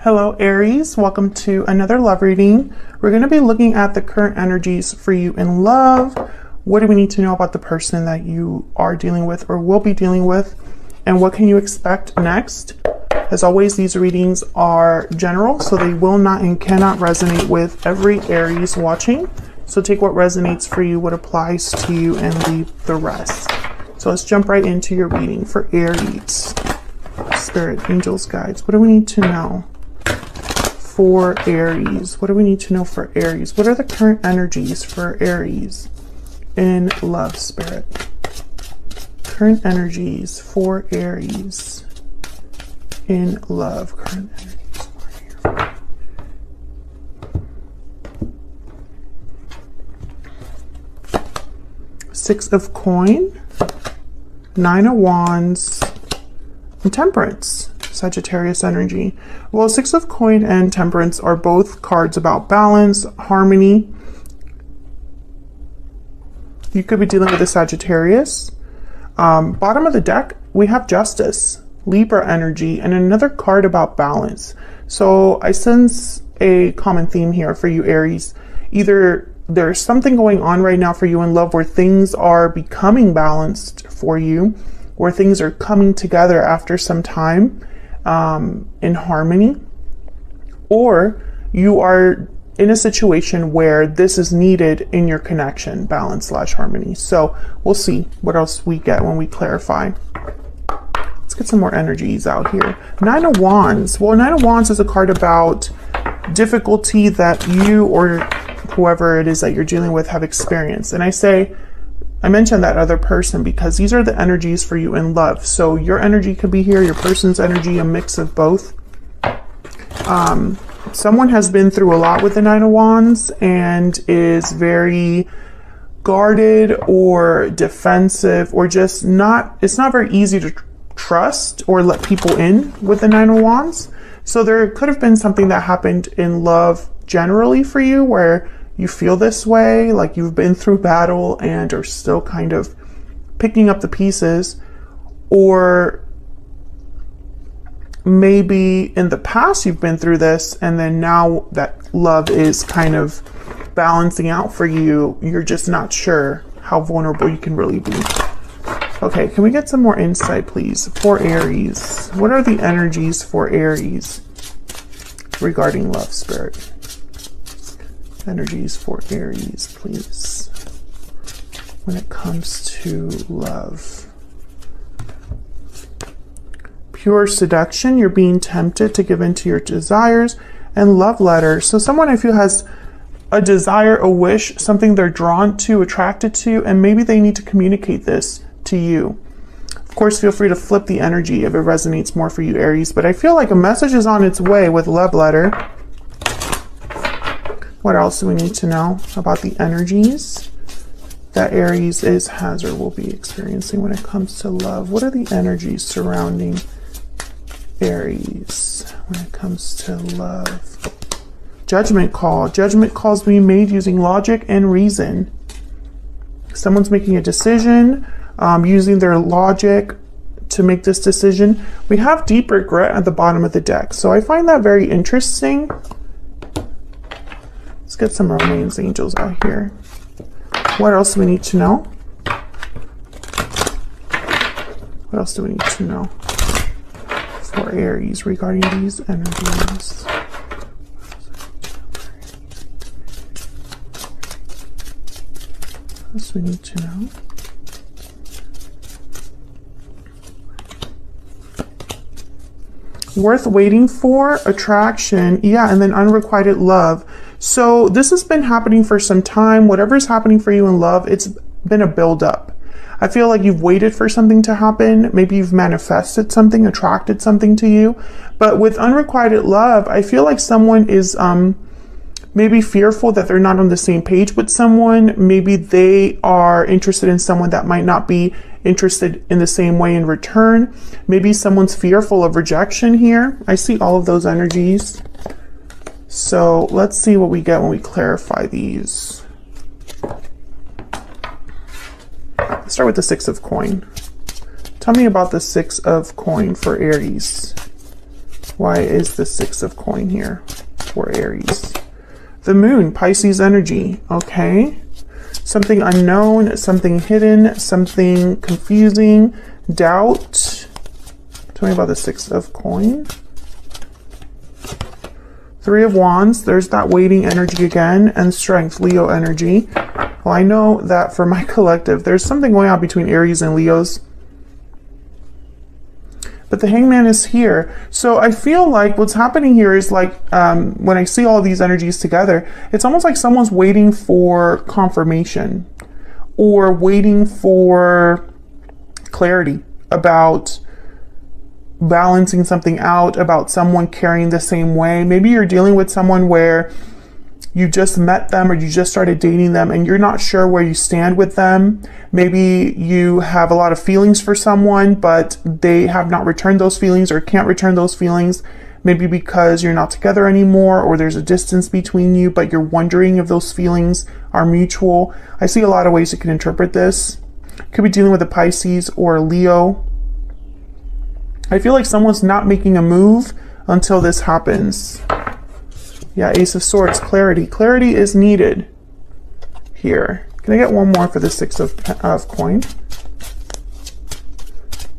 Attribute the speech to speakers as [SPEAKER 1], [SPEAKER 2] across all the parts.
[SPEAKER 1] Hello Aries, welcome to another love reading. We're going to be looking at the current energies for you in love. What do we need to know about the person that you are dealing with or will be dealing with? And what can you expect next? As always, these readings are general, so they will not and cannot resonate with every Aries watching. So take what resonates for you, what applies to you, and leave the rest. So let's jump right into your reading for Aries. Spirit, angels, guides, what do we need to know for Aries? What do we need to know for Aries? What are the current energies for Aries in love, Spirit? Current energies for Aries in love. Current energies for Aries. Six of Coin, Nine of Wands, and Temperance. Sagittarius energy. Well, Six of Coin and Temperance are both cards about balance, harmony. You could be dealing with a Sagittarius. Bottom of the deck, we have Justice, Libra energy, and another card about balance. So I sense a common theme here for you, Aries. Either there's something going on right now for you in love where things are becoming balanced for you, where things are coming together after some time in harmony, or you are in a situation where this is needed in your connection, balance / harmony. So we'll see what else we get when we clarify. Let's get some more energies out here. Nine of Wands. Well, Nine of Wands is a card about difficulty that you or whoever it is that you're dealing with have experienced. And I mentioned that other person because these are the energies for you in love. So your energy could be here, your person's energy, a mix of both. Someone has been through a lot with the Nine of Wands and is very guarded or defensive, or just it's not very easy to trust or let people in with the Nine of Wands. So there could have been something that happened in love generally for you where you feel this way, like you've been through battle and are still kind of picking up the pieces. Or maybe in the past you've been through this, and then now that love is kind of balancing out for you, you're just not sure how vulnerable you can really be. Okay, can we get some more insight, please, for Aries? What are the energies for Aries regarding love, Spirit? Energies for Aries, please, when it comes to love. Pure seduction, you're being tempted to give in to your desires. And love letter, so someone I feel has a desire, a wish, something they're drawn to, attracted to, and maybe they need to communicate this to you. Of course, feel free to flip the energy if it resonates more for you, Aries, but I feel like a message is on its way with love letter. What else do we need to know about the energies that Aries has or will be experiencing when it comes to love? What are the energies surrounding Aries when it comes to love? Judgment call. Judgment calls being made using logic and reason. Someone's making a decision, using their logic to make this decision. We have deep regret at the bottom of the deck. So I find that very interesting. Let's get some romance angels out here. What else do we need to know? What else do we need to know for Aries regarding these energies? What else do we need to know? Worth waiting for, attraction, yeah, and then unrequited love. So this has been happening for some time. Whatever's happening for you in love, it's been a build-up. I feel like you've waited for something to happen. Maybe you've manifested something, attracted something to you. But with unrequited love, I feel like someone is maybe fearful that they're not on the same page with someone. Maybe they are interested in someone that might not be interested in the same way in return. Maybe someone's fearful of rejection here. I see all of those energies. So let's see what we get when we clarify these. Let's start with the Six of Coin. Tell me about the Six of Coin for Aries. Why is the Six of Coin here for Aries? The Moon, Pisces energy. Okay. Something unknown, something hidden, something confusing, doubt. Tell me about the Six of Coin. Three of Wands, there's that waiting energy again, and Strength, Leo energy. Well, I know that for my collective, there's something going on between Aries and Leos. But the Hangman is here. So I feel like what's happening here is like, when I see all these energies together, it's almost like someone's waiting for confirmation or waiting for clarity about balancing something out, about someone carrying the same way. Maybe you're dealing with someone where you just met them or you just started dating them and you're not sure where you stand with them. Maybe you have a lot of feelings for someone, but they have not returned those feelings or can't return those feelings. Maybe because you're not together anymore or there's a distance between you, but you're wondering if those feelings are mutual. I see a lot of ways you can interpret this. Could be dealing with a Pisces or a Leo. I feel like someone's not making a move until this happens. Yeah, Ace of Swords, clarity. Clarity is needed here. Can I get one more for the Six of Coin?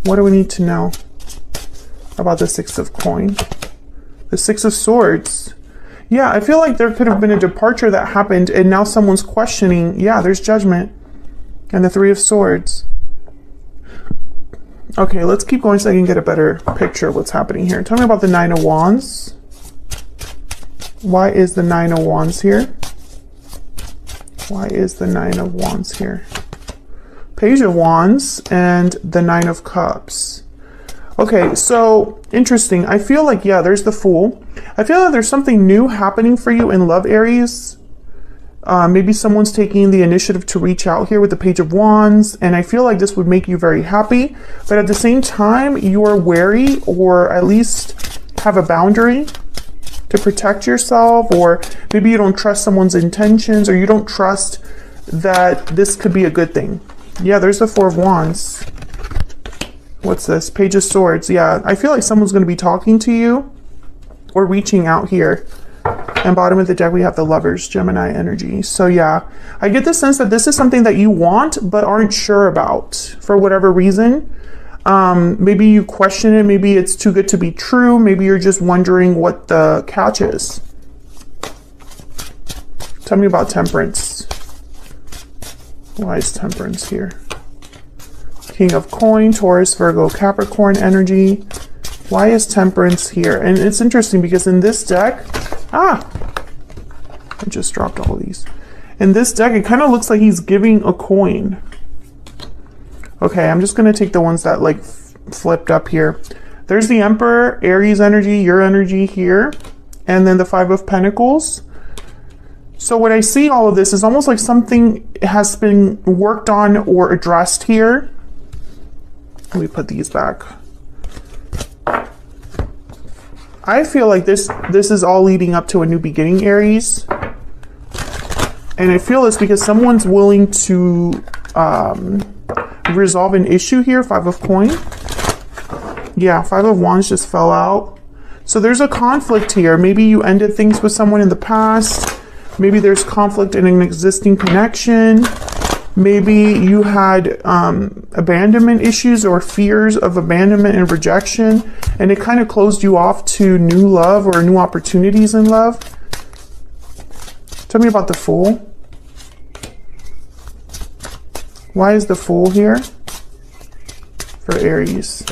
[SPEAKER 1] What do we need to know about the Six of Coin? The Six of Swords. Yeah, I feel like there could have been a departure that happened and now someone's questioning. Yeah, there's judgment. And the Three of Swords. Okay, let's keep going so I can get a better picture of what's happening here. Tell me about the Nine of Wands. Why is the Nine of Wands here? Why is the Nine of Wands here? Page of Wands and the Nine of Cups. Okay, so interesting. I feel like, yeah, there's the Fool. I feel like there's something new happening for you in love, Aries. Maybe someone's taking the initiative to reach out here with the Page of Wands, and I feel like this would make you very happy. But at the same time, you are wary, or at least have a boundary to protect yourself, or maybe you don't trust someone's intentions, or you don't trust that this could be a good thing. Yeah, there's the Four of Wands. What's this? Page of Swords. Yeah, I feel like someone's going to be talking to you or reaching out here. And bottom of the deck, we have the Lovers, Gemini energy. So yeah, I get the sense that this is something that you want but aren't sure about for whatever reason. Maybe you question it. Maybe it's too good to be true. Maybe you're just wondering what the catch is. Tell me about Temperance. Why is Temperance here? King of Coin, Taurus, Virgo, Capricorn energy. Why is Temperance here? And it's interesting because in this deck, I just dropped all of these. In this deck, it kind of looks like he's giving a coin. Okay, I'm just going to take the ones that like flipped up here. There's the Emperor, Aries energy, your energy here. And then the Five of Pentacles. So what I see all of this is almost like something has been worked on or addressed here. Let me put these back. I feel like this is all leading up to a new beginning, Aries. And I feel it's because someone's willing to resolve an issue here. Five of Coin. Yeah, Five of Wands just fell out. So there's a conflict here. Maybe you ended things with someone in the past. Maybe there's conflict in an existing connection. Maybe you had abandonment issues or fears of abandonment and rejection, and it kind of closed you off to new love or new opportunities in love. Tell me about the Fool. Why is the Fool here for Aries?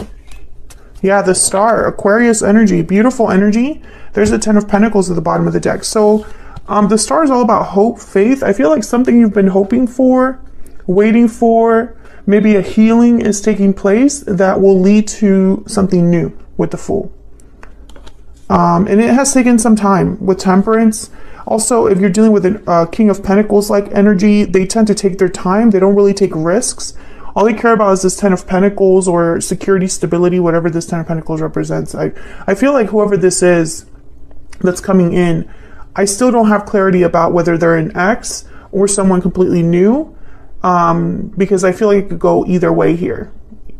[SPEAKER 1] Yeah, the Star, Aquarius energy, beautiful energy. There's the Ten of Pentacles at the bottom of the deck. So the Star is all about hope, faith. I feel like something you've been hoping for, waiting for, maybe a healing is taking place that will lead to something new with the Fool. And it has taken some time with Temperance. Also, if you're dealing with a King of Pentacles like energy, they tend to take their time. They don't really take risks. All they care about is this Ten of Pentacles or security, stability, whatever this Ten of Pentacles represents. I feel like whoever this is that's coming in, I still don't have clarity about whether they're an ex or someone completely new, because I feel like it could go either way here.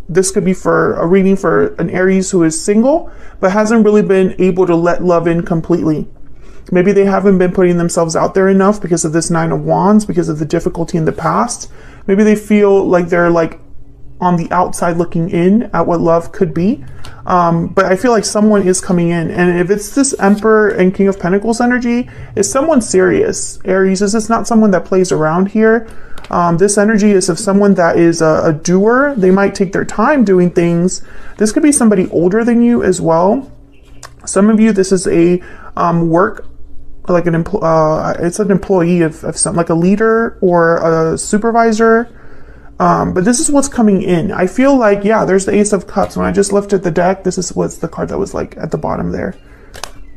[SPEAKER 1] this could be for a reading for an Aries who is single, but hasn't really been able to let love in completely. Maybe they haven't been putting themselves out there enough because of this Nine of Wands, because of the difficulty in the past. Maybe they feel like they're like on the outside looking in at what love could be. But I feel like someone is coming in. And if it's this Emperor and King of Pentacles energy, is someone serious? Aries, is this not someone that plays around here? This energy is of someone that is a doer. They might take their time doing things. This could be somebody older than you as well. Some of you, this is a work, like it's an employee of some, like a leader or a supervisor. But this is what's coming in. I feel like, yeah, there's the Ace of Cups. When I just lifted the deck, this is what's the card that was like at the bottom there.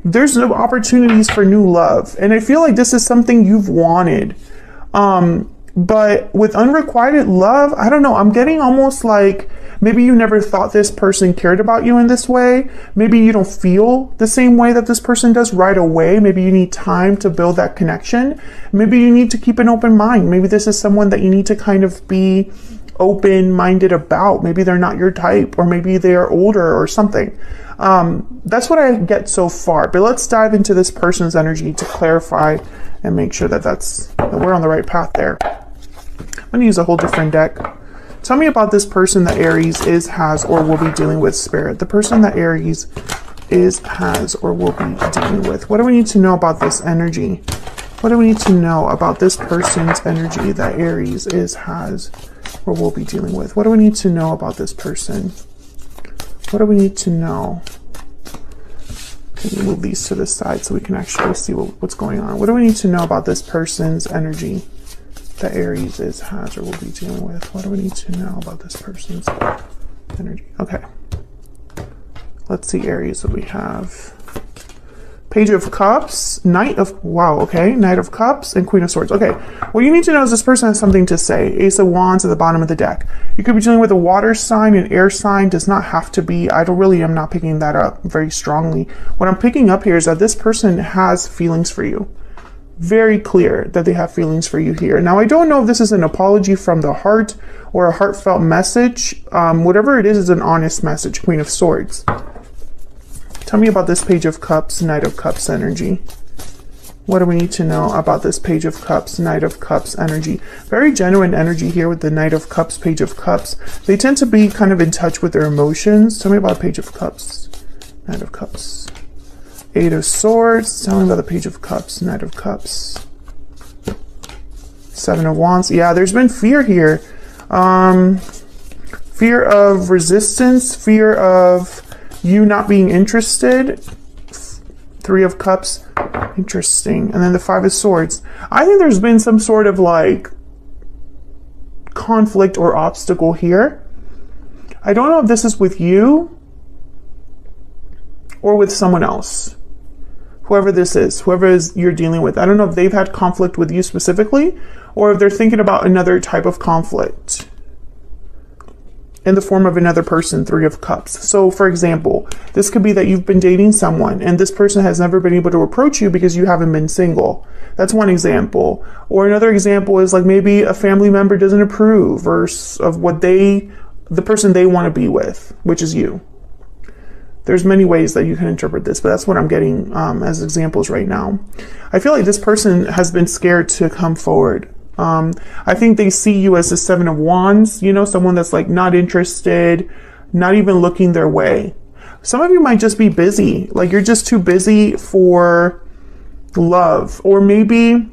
[SPEAKER 1] There's no opportunities for new love. And I feel like this is something you've wanted. But with unrequited love, I don't know. I'm getting almost like maybe you never thought this person cared about you in this way. Maybe you don't feel the same way that this person does right away. Maybe you need time to build that connection. Maybe you need to keep an open mind. Maybe this is someone that you need to kind of be open-minded about. Maybe they're not your type, or maybe they are older or something. That's what I get so far. But let's dive into this person's energy to clarify and make sure that that we're on the right path there. I'm going to use a whole different deck. Tell me about this person that Aries is, has, or will be dealing with, Spirit. The person that Aries is, has, or will be dealing with. What do we need to know about this energy? What do we need to know about this person's energy that Aries is, has, or will be dealing with? What do we need to know about this person? What do we need to know? Can you move these to the side so we can actually see what's going on? What do we need to know about this person's energy that Aries is, has, or will be dealing with? What do we need to know about this person's energy? Okay. Let's see, Aries, what we have. Page of Cups, Knight of, wow, okay, Knight of Cups, and Queen of Swords. Okay, what you need to know is this person has something to say. Ace of Wands at the bottom of the deck. You could be dealing with a water sign, an air sign, does not have to be. I am not picking that up very strongly. What I'm picking up here is that this person has feelings for you. Very clear that they have feelings for you here. Now, I don't know if this is an apology from the heart or a heartfelt message. Whatever it is an honest message. Queen of Swords. Tell me about this Page of Cups, Knight of Cups energy. What do we need to know about this Page of Cups, Knight of Cups energy? Very genuine energy here with the Knight of Cups, Page of Cups. They tend to be kind of in touch with their emotions. Tell me about Page of Cups, Knight of Cups. Eight of Swords. Tell me about the Page of Cups, Knight of Cups. Seven of Wands. Yeah, there's been fear here. Fear of resistance, fear of you not being interested. Three of Cups. Interesting. And then the Five of Swords. I think there's been some sort of like conflict or obstacle here. I don't know if this is with you or with someone else. Whoever this is, whoever is you're dealing with. I don't know if they've had conflict with you specifically, or if they're thinking about another type of conflict in the form of another person. Three of Cups. So for example, this could be that you've been dating someone and this person has never been able to approach you because you haven't been single. That's one example. Or another example is like maybe a family member doesn't approve of what the person they want to be with, which is you. There's many ways that you can interpret this, but that's what I'm getting as examples right now. I feel like this person has been scared to come forward. I think they see you as the Seven of Wands, you know, someone that's like not interested, not even looking their way. Some of you might just be busy, like you're just too busy for love. Or maybe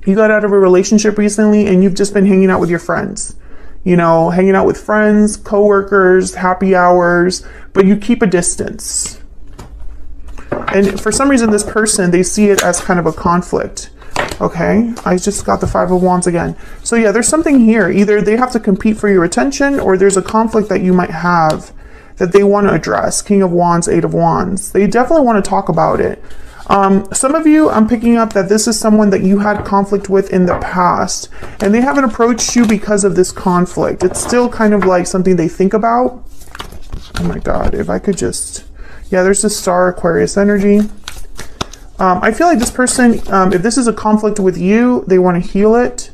[SPEAKER 1] you got out of a relationship recently and you've just been hanging out with your friends. You know, hanging out with friends, coworkers, happy hours, but you keep a distance. And for some reason, this person, they see it as kind of a conflict. Okay, I just got the Five of Wands again. So yeah, there's something here. Either they have to compete for your attention, or there's a conflict that you might have that they want to address. King of Wands, Eight of Wands. They definitely want to talk about it. Some of you, I'm picking up that this is someone that you had conflict with in the past, and they haven't approached you because of this conflict. It's still kind of like something they think about. Oh my God, if I could just, yeah, there's this Star Aquarius energy. I feel like this person, if this is a conflict with you, they want to heal it.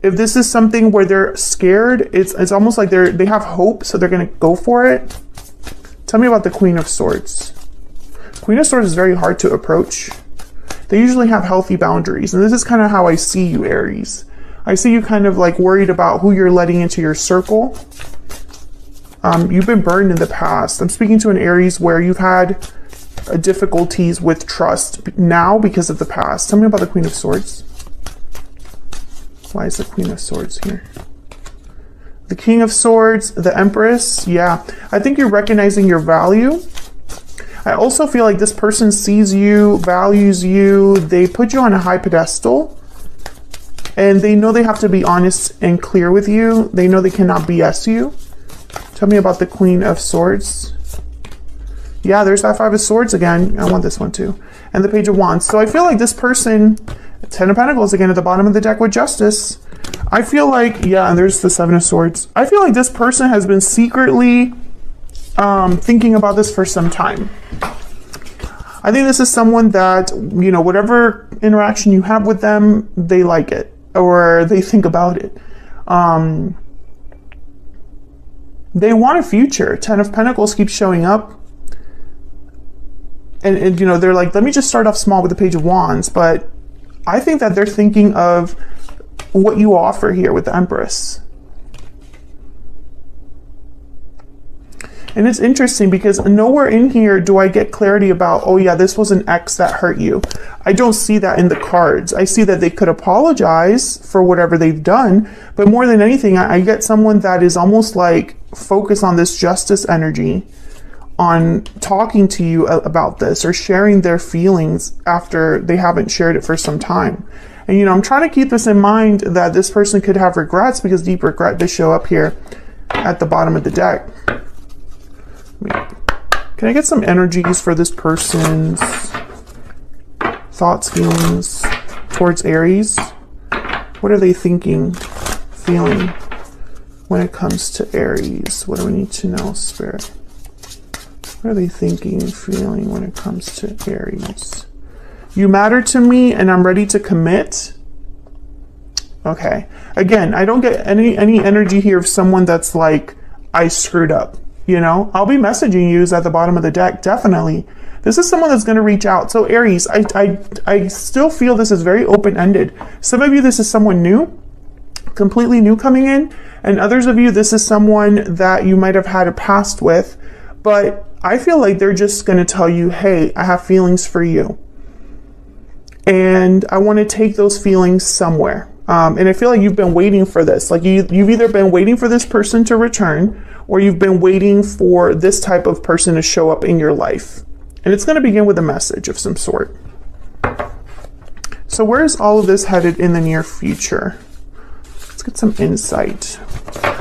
[SPEAKER 1] if this is something where they're scared, it's almost like they have hope, so they're going to go for it. Tell me about the Queen of Swords. Queen of Swords is very hard to approach. They usually have healthy boundaries, and this is kind of how I see you, Aries. I see you kind of like worried about who you're letting into your circle. You've been burned in the past. I'm speaking to an Aries where you've had difficulties with trust now because of the past. Tell me about the Queen of Swords. Why is the Queen of Swords here? The King of Swords, the Empress. Yeah, I think you're recognizing your value. I also feel like this person sees you, values you. They put you on a high pedestal. And they know they have to be honest and clear with you. They know they cannot BS you. Tell me about the Queen of Swords. Yeah, there's that Five of Swords again. I want this one too. And the Page of Wands. So I feel like this person, Ten of Pentacles again at the bottom of the deck with Justice. I feel like, yeah, and there's the Seven of Swords. I feel like this person has been secretly thinking about this for some time. I think this is someone that, you know, whatever interaction you have with them, they like it or they think about it. They want a future. Ten of Pentacles keeps showing up. And, you know, they're like, let me just start off small with the Page of Wands. But I think that they're thinking of what you offer here with the Empress. And it's interesting because nowhere in here do I get clarity about, oh yeah, this was an ex that hurt you. I don't see that in the cards. I see that they could apologize for whatever they've done. But more than anything, I get someone that is almost like focused on this justice energy, on talking to you about this or sharing their feelings after they haven't shared it for some time. And, you know, I'm trying to keep this in mind that this person could have regrets because deep regret does show up here at the bottom of the deck. Can I get some energies for this person's thoughts, feelings towards Aries? What are they thinking, feeling when it comes to Aries? What do we need to know, Spirit? What are they thinking, feeling when it comes to Aries? You matter to me and I'm ready to commit. Okay. Again, I don't get any energy here of someone that's like, I screwed up. You know, I'll be messaging you at the bottom of the deck. Definitely. This is someone that's going to reach out. So Aries, I still feel this is very open-ended. Some of you, this is someone new, completely new coming in. And others of you, this is someone that you might have had a past with. But I feel like they're just going to tell you, hey, I have feelings for you. And I want to take those feelings somewhere. And I feel like you've been waiting for this. Like you've either been waiting for this person to return, or you've been waiting for this type of person to show up in your life. And it's going to begin with a message of some sort. So where is all of this headed in the near future? Let's get some insight.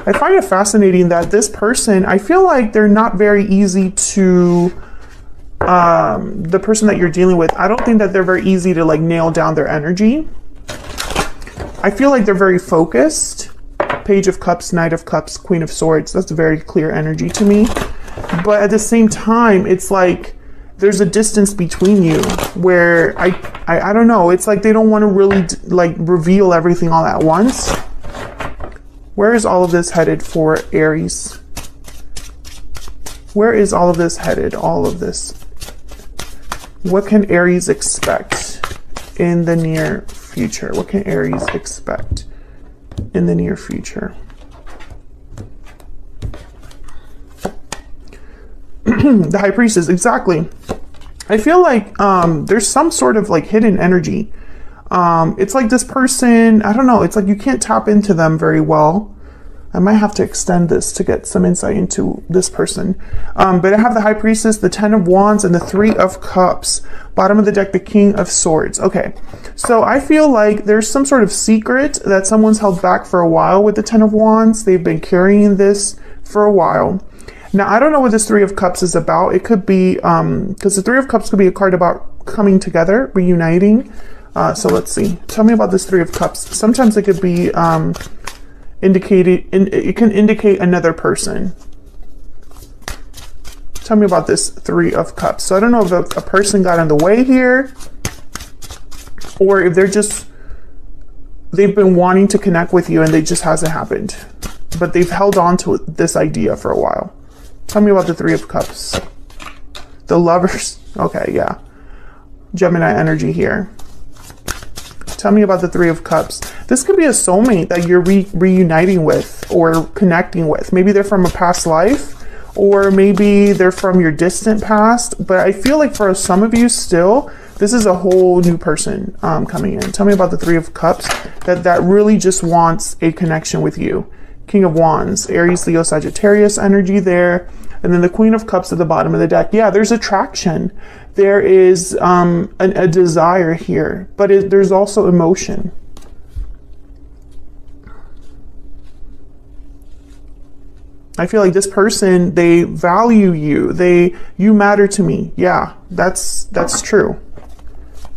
[SPEAKER 1] I find it fascinating that this person, I feel like they're not very easy to, the person that you're dealing with, I don't think that they're very easy to like nail down their energy. I feel like they're very focused. Page of Cups, Knight of Cups, Queen of Swords. That's a very clear energy to me. But at the same time, it's like there's a distance between you where I don't know. It's like they don't want to really like reveal everything all at once. Where is all of this headed for Aries? Where is all of this headed? All of this. What can Aries expect in the near future? What can Aries expect in the near future? The High Priestess, exactly. I feel like there's some sort of like hidden energy. It's like this person, I don't know, it's like you can't tap into them very well. I might have to extend this to get some insight into this person. But I have the High Priestess, the Ten of Wands, and the Three of Cups. Bottom of the deck, the King of Swords. Okay, so I feel like there's some sort of secret that someone's held back for a while with the Ten of Wands. They've been carrying this for a while. Now, I don't know what this Three of Cups is about. It could be, because the Three of Cups could be a card about coming together, reuniting. So let's see. Tell me about this Three of Cups. Sometimes it could be it can indicate another person. Tell me about this Three of Cups. So I don't know if a person got in the way here, or if they're just they've been wanting to connect with you and it just hasn't happened. But they've held on to this idea for a while. Tell me about the Three of Cups. The Lovers. Okay, yeah. Gemini energy here. Tell me about the Three of Cups. This could be a soulmate that you're reuniting with or connecting with. Maybe they're from a past life, or maybe they're from your distant past. But I feel like for some of you still, this is a whole new person coming in. Tell me about the Three of Cups that really just wants a connection with you. King of Wands, Aries, Leo, Sagittarius energy there. And then the Queen of Cups at the bottom of the deck. Yeah, there's attraction. There is a desire here, but there's also emotion. I feel like this person, they value you. You matter to me. Yeah, that's true.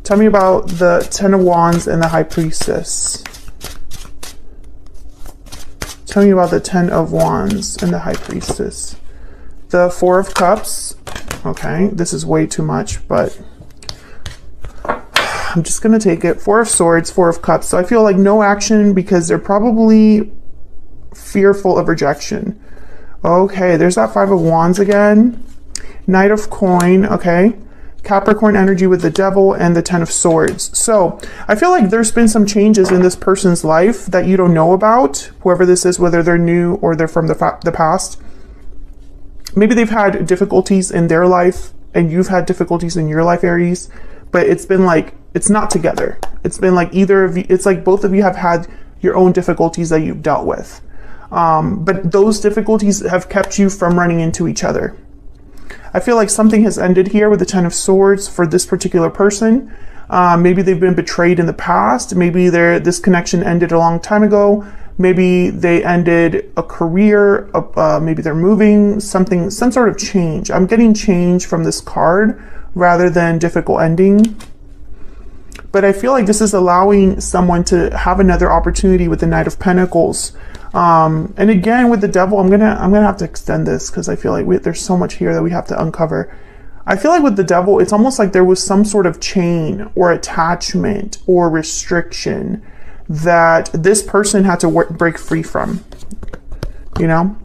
[SPEAKER 1] Tell me about the Ten of Wands and the High Priestess. Tell me about the Ten of Wands and the High Priestess. The Four of Cups. Okay, this is way too much, but I'm just going to take it. Four of Swords, Four of Cups. So I feel like no action because they're probably fearful of rejection. Okay, there's that Five of Wands again. Knight of Coin, okay. Capricorn energy with the Devil and the Ten of Swords. So I feel like there's been some changes in this person's life that you don't know about, whoever this is, whether they're new or they're from the past. Maybe they've had difficulties in their life and you've had difficulties in your life, Aries, but it's been like, it's not together. It's been like either of you, it's like both of you have had your own difficulties that you've dealt with. But those difficulties have kept you from running into each other. I feel like something has ended here with the Ten of Swords for this particular person. Maybe they've been betrayed in the past. Maybe this connection ended a long time ago. Maybe they ended a career. Maybe they're moving, some sort of change. I'm getting change from this card rather than difficult ending. But I feel like this is allowing someone to have another opportunity with the Knight of Pentacles. And again, with the Devil, I'm gonna have to extend this because I feel like there's so much here that we have to uncover. I feel like with the Devil, it's almost like there was some sort of chain or attachment or restriction that this person had to break free from, you know,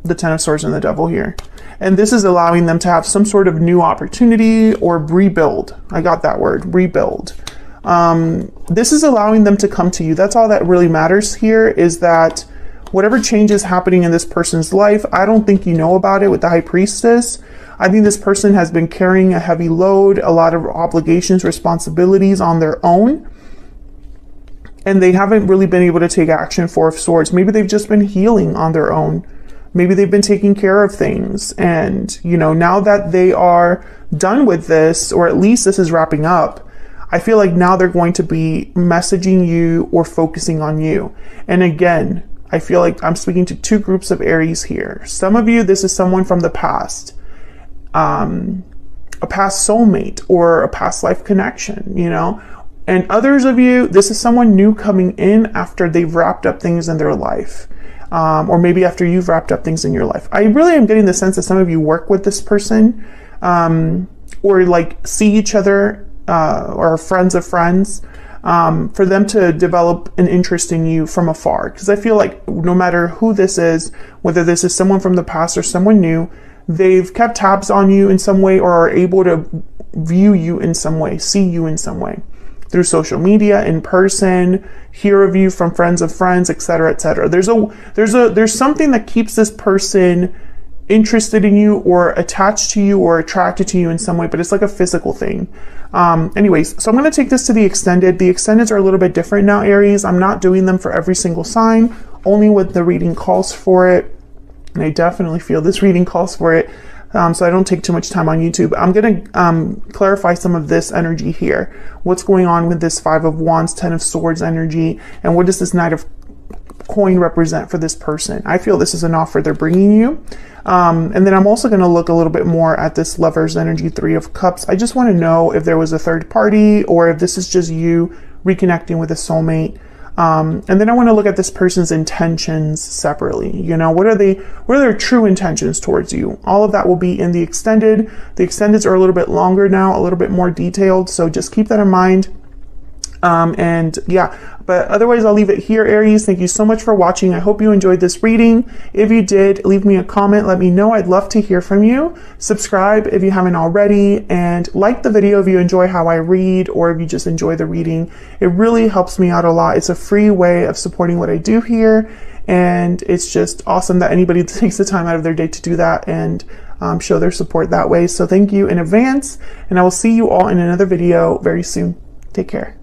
[SPEAKER 1] the Ten of Swords and the Devil here. And this is allowing them to have some sort of new opportunity or rebuild. I got that word, rebuild. This is allowing them to come to you. That's all that really matters here, is that whatever change is happening in this person's life, I don't think you know about it with the High Priestess. I think this person has been carrying a heavy load, a lot of obligations, responsibilities on their own. And they haven't really been able to take action. Four of Swords. Maybe they've just been healing on their own. Maybe they've been taking care of things. And, you know, now that they are done with this, or at least this is wrapping up, I feel like now they're going to be messaging you or focusing on you. And again, I feel like I'm speaking to two groups of Aries here. Some of you, this is someone from the past, a past soulmate or a past life connection, you know. And others of you, this is someone new coming in after they've wrapped up things in their life. Or maybe after you've wrapped up things in your life. I really am getting the sense that some of you work with this person, or like see each other, or are friends of friends, for them to develop an interest in you from afar. Because I feel like no matter who this is, whether this is someone from the past or someone new, they've kept tabs on you in some way or are able to view you in some way, see you in some way. Through social media, in person, hear of you from friends of friends, etc., etc. There's something that keeps this person interested in you or attached to you or attracted to you in some way, but it's like a physical thing. Anyways, so I'm going to take this to the extended. The extendeds are a little bit different now, Aries. I'm not doing them for every single sign, only what the reading calls for it. And I definitely feel this reading calls for it. So I don't take too much time on YouTube. I'm going to clarify some of this energy here. What's going on with this Five of Wands, Ten of Swords energy, and what does this Knight of Coin represent for this person? I feel this is an offer they're bringing you. And then I'm also going to look a little bit more at this Lover's energy, Three of Cups. I just want to know if there was a third party or if this is just you reconnecting with a soulmate. And then I want to look at this person's intentions separately. You know, what are their true intentions towards you? All of that will be in the extended. The extendeds are a little bit longer now, a little bit more detailed. So just keep that in mind. And yeah, but otherwise I'll leave it here, Aries. Thank you so much for watching. I hope you enjoyed this reading. If you did, leave me a comment. Let me know. I'd love to hear from you. Subscribe if you haven't already, and like the video if you enjoy how I read, or if you just enjoy the reading. It really helps me out a lot. It's a free way of supporting what I do here, and it's just awesome that anybody takes the time out of their day to do that and show their support that way. So thank you in advance, and I will see you all in another video very soon. Take care.